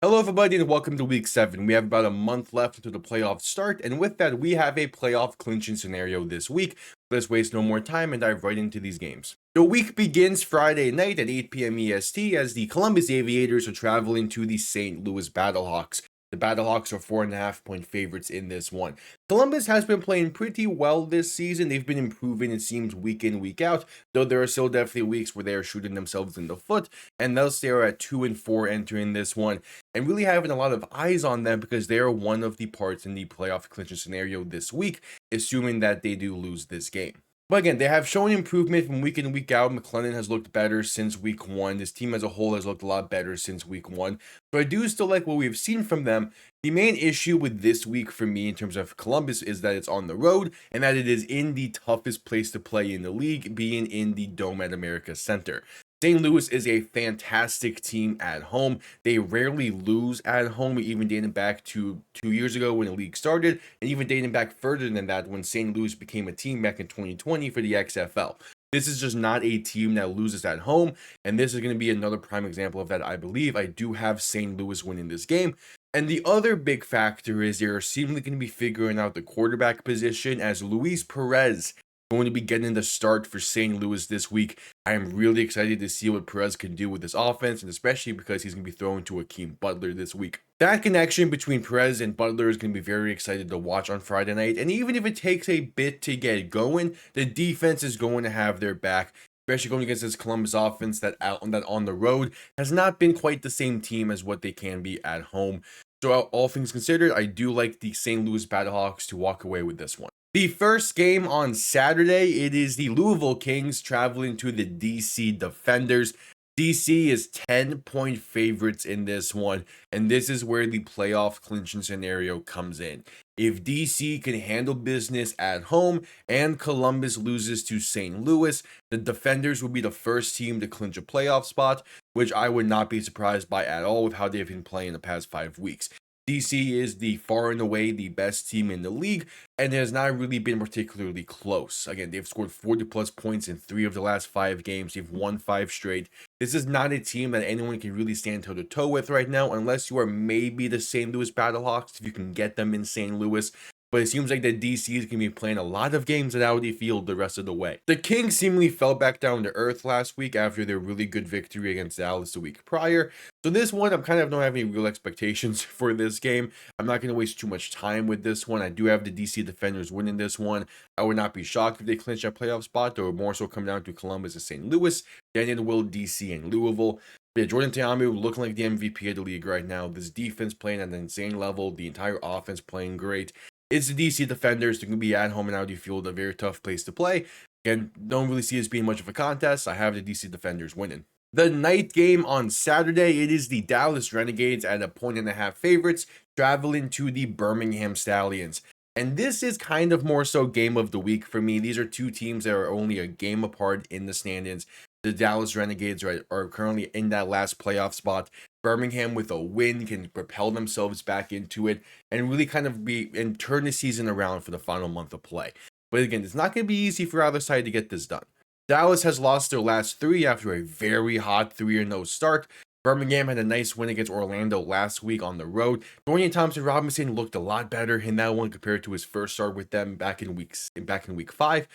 Hello, everybody, and welcome to Week 7. We have about a month left until the playoffs start, and with that, we have a playoff clinching scenario this week. Let's waste no more time and dive right into these games. The week begins Friday night at 8 p.m. EST as the Columbus Aviators are traveling to the St. Louis Battlehawks. The Battlehawks are 4.5-point favorites in this one. Columbus has been playing pretty well this season. They've been improving, it seems, week in, week out, though there are still definitely weeks where they are shooting themselves in the foot, and thus they are at 2-4 entering this one, and really having a lot of eyes on them because they are one of the parts in the playoff clinching scenario this week, assuming that they do lose this game. But again, they have shown improvement from week in, week out. McLennan has looked better since week 1. This team as a whole has looked a lot better since week 1. So I do still like what we've seen from them. The main issue with this week for me in terms of Columbus is that it's on the road and that it is in the toughest place to play in the league, being in the Dome at America Center. St. Louis is a fantastic team at home. They rarely lose at home, even dating back to 2 years ago when the league started, and even dating back further than that when St. Louis became a team back in 2020 for the XFL. This is just not a team that loses at home, and this is going to be another prime example of that, I believe. I do have St. Louis winning this game. And the other big factor is they're seemingly going to be figuring out the quarterback position as Luis Perez going to be getting the start for St. Louis this week. I am really excited to see what Perez can do with this offense, and especially because he's going to be thrown to Akeem Butler this week. That connection between Perez and Butler is going to be very excited to watch on Friday night, and even if it takes a bit to get going, the defense is going to have their back, especially going against this Columbus offense that on the road has not been quite the same team as what they can be at home. So all things considered, I do like the St. Louis Battlehawks to walk away with this one. The first game on Saturday, it is the Louisville Kings traveling to the DC Defenders. DC is 10-point favorites in this one, and this is where the playoff clinching scenario comes in. If DC can handle business at home and Columbus loses to St. Louis, the Defenders will be the first team to clinch a playoff spot, which I would not be surprised by at all with how they've been playing the past 5 weeks. DC is the far and away the best team in the league, and it has not really been particularly close. Again, they've scored 40 plus points in 3 of the last 5 games. They've won 5 straight. This is not a team that anyone can really stand toe to toe with right now, unless you are maybe the St. Louis Battlehawks, if you can get them in St. Louis. But it seems like that DC is going to be playing a lot of games at Audi Field the rest of the way. The Kings seemingly fell back down to earth last week after their really good victory against Dallas the week prior. So this one, I'm kind of don't have any real expectations for this game. I'm not going to waste too much time with this one. I do have the DC Defenders winning this one. I would not be shocked if they clinch that playoff spot, or more so come down to Columbus and St. Louis. Then it will DC and Louisville. Yeah, Jordan Ta'amu looking like the MVP of the league right now. This defense playing at an insane level. The entire offense playing great. It's the DC Defenders. They're going to be at home and Audi Field, a very tough place to play. Again, don't really see this being much of a contest. I have the DC Defenders winning. The night game on Saturday, it is the Dallas Renegades at 1.5 favorites traveling to the Birmingham Stallions. And this is kind of more so game of the week for me. These are two teams that are only a game apart in the standings. The Dallas Renegades are currently in that last playoff spot. Birmingham with a win can propel themselves back into it and really kind of turn the season around for the final month of play. But again, it's not going to be easy for either side to get this done. Dallas has lost their last 3 after a very hot 3-0 start. Birmingham had a nice win against Orlando last week on the road. Dorian Thompson-Robinson looked a lot better in that one compared to his first start with them back in week 5.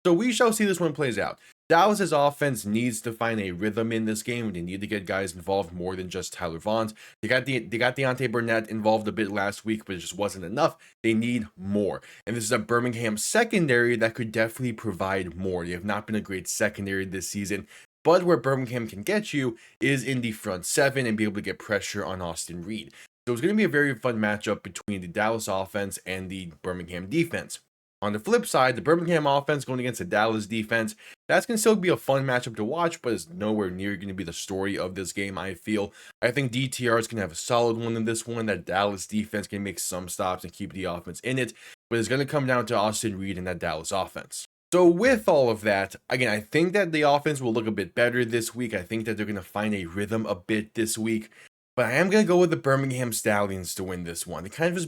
So we shall see this one plays out. Dallas's offense needs to find a rhythm in this game. They need to get guys involved more than just Tyler Vaughn. They got Deontay Burnett involved a bit last week, but it just wasn't enough. They need more. And this is a Birmingham secondary that could definitely provide more. They have not been a great secondary this season, but where Birmingham can get you is in the front 7 and be able to get pressure on Austin Reed. So it's going to be a very fun matchup between the Dallas offense and the Birmingham defense. On the flip side, the Birmingham offense going against the Dallas defense, that's going to still be a fun matchup to watch, but it's nowhere near going to be the story of this game, I feel. I think DTR is going to have a solid one in this one. That Dallas defense can make some stops and keep the offense in it, but it's going to come down to Austin Reed and that Dallas offense. So with all of that, again, I think that the offense will look a bit better this week. I think that they're going to find a rhythm a bit this week. But I am going to go with the Birmingham Stallions to win this one. It kind of has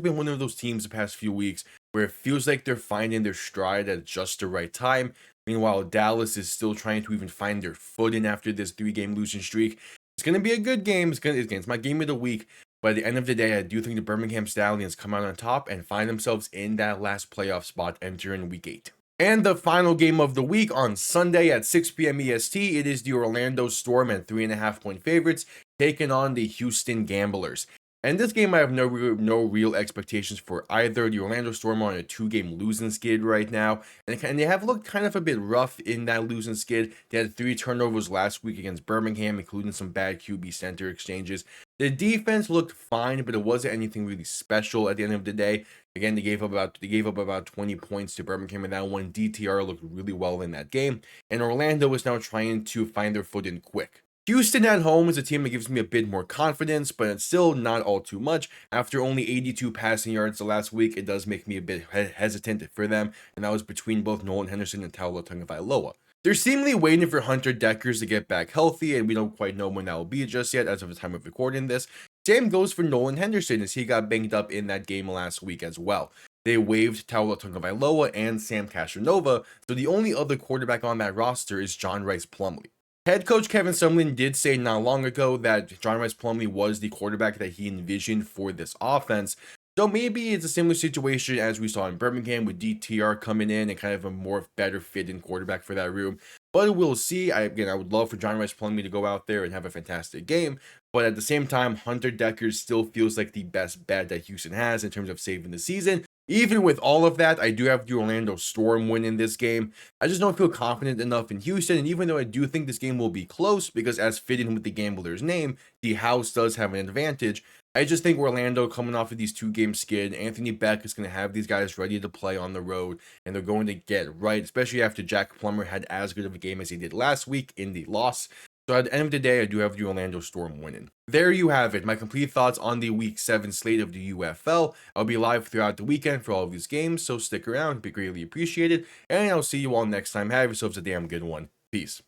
been one of those teams the past few weeks where it feels like they're finding their stride at just the right time. Meanwhile, Dallas is still trying to even find their footing after this 3-game losing streak. It's going to be a good game. It's my game of the week. But at the end of the day, I do think the Birmingham Stallions come out on top and find themselves in that last playoff spot entering week 8. And the final game of the week on Sunday at 6 p.m. EST, it is the Orlando Storm and 3.5-point favorites taking on the Houston Gamblers. And this game, I have no real expectations for either. The Orlando Storm are on a 2-game losing skid right now, and they have looked kind of a bit rough in that losing skid. They had 3 turnovers last week against Birmingham, including some bad QB center exchanges. The defense looked fine, but it wasn't anything really special at the end of the day. Again, they gave up about 20 points to Birmingham in that one. DTR looked really well in that game, and Orlando is now trying to find their footing quick. Houston at home is a team that gives me a bit more confidence, but it's still not all too much. After only 82 passing yards the last week, it does make me a bit hesitant for them, and that was between both Nolan Henderson and Tua Tagovailoa. They're seemingly waiting for Hunter Dekkers to get back healthy, and we don't quite know when that will be just yet as of the time of recording this. Same goes for Nolan Henderson, as he got banged up in that game last week as well. They waived Tua Tagovailoa and Sam Castronova, so the only other quarterback on that roster is John Rice Plumlee. Head coach Kevin Sumlin did say not long ago that John Rice Plumlee was the quarterback that he envisioned for this offense. So maybe it's a similar situation as we saw in Birmingham with DTR coming in and kind of a more better fitting quarterback for that room. But we'll see. I would love for John Rice Plumlee to go out there and have a fantastic game. But at the same time, Hunter Dekkers still feels like the best bet that Houston has in terms of saving the season. Even with all of that, I do have the Orlando Storm winning this game. I just don't feel confident enough in Houston, and even though I do think this game will be close, because as fitting with the gambler's name, the house does have an advantage, I just think Orlando, coming off of these 2-game skid, Anthony Beck is going to have these guys ready to play on the road, and they're going to get right, especially after Jack Plummer had as good of a game as he did last week in the loss. So at the end of the day, I do have the Orlando Storm winning. There you have it, my complete thoughts on the Week 7 slate of the UFL. I'll be live throughout the weekend for all of these games, so stick around, be greatly appreciated, and I'll see you all next time. Have yourselves a damn good one. Peace.